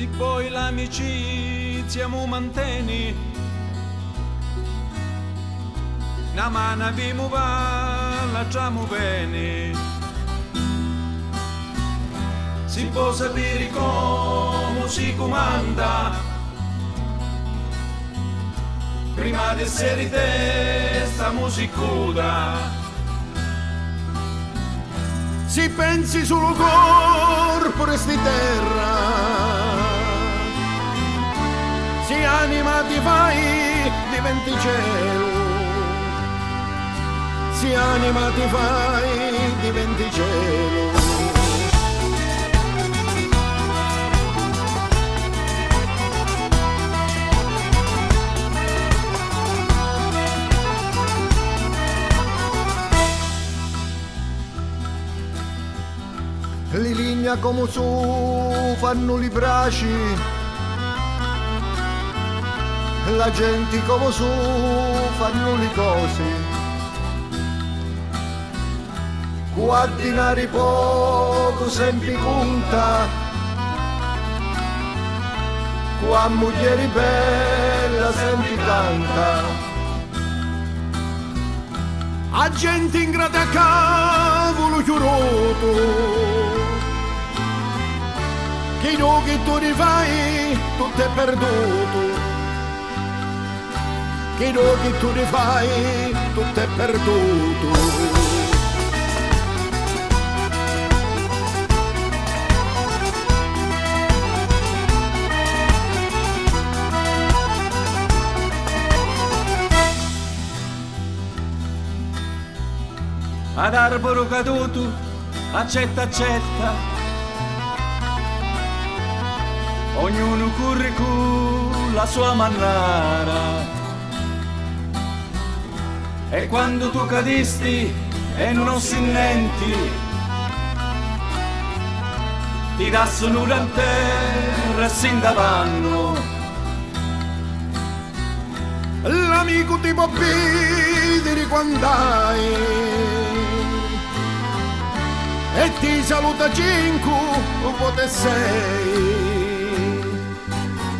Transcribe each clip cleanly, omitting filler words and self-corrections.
se poi l'amicizia mu mantieni, una mano abbiamo va, lasciamo bene. Si può sapere come si comanda, prima di essere testa musicuda. Si pensi sul corpo resti terra, si anima ti fai diventi cielo, si anima ti fai diventi cielo. Li linea come su fanno li braci, la gente come su fanno le cose, guardinare poco sempre conta, qua moglie bella sempre canta, a gente ingrata a cavolo chiuroto, che no che tu rifai, tutto è perduto. Che no che tu rifai, tutto è perduto. Ad arboro caduto, accetta, accetta. Ognuno corre con la sua mannara. E quando tu cadisti e non si nenti, ti dassono una terra e si indavanno. L'amico ti può vedere quando hai, e ti saluta cinque, vote sei.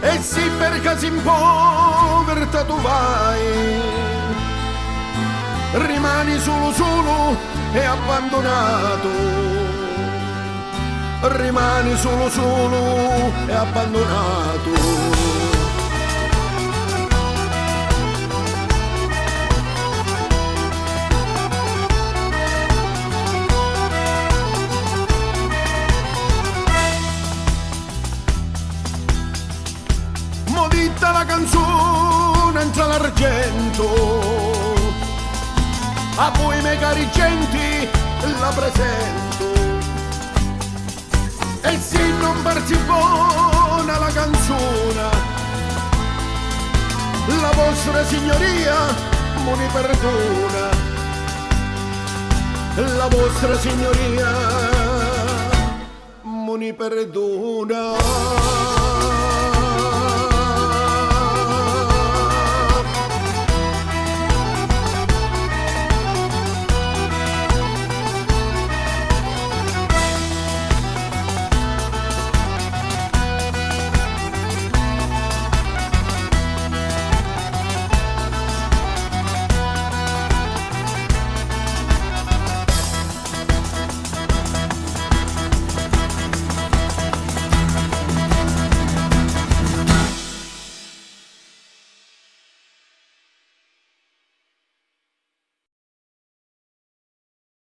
E se per caso in povertà tu vai, rimani solo e abbandonato, rimani solo e abbandonato. Moditta la canzone entra l'argento, a voi miei cari genti la presento, e se non parti buona la canzone, la vostra signoria me ne perdona, la vostra signoria me ne perdona.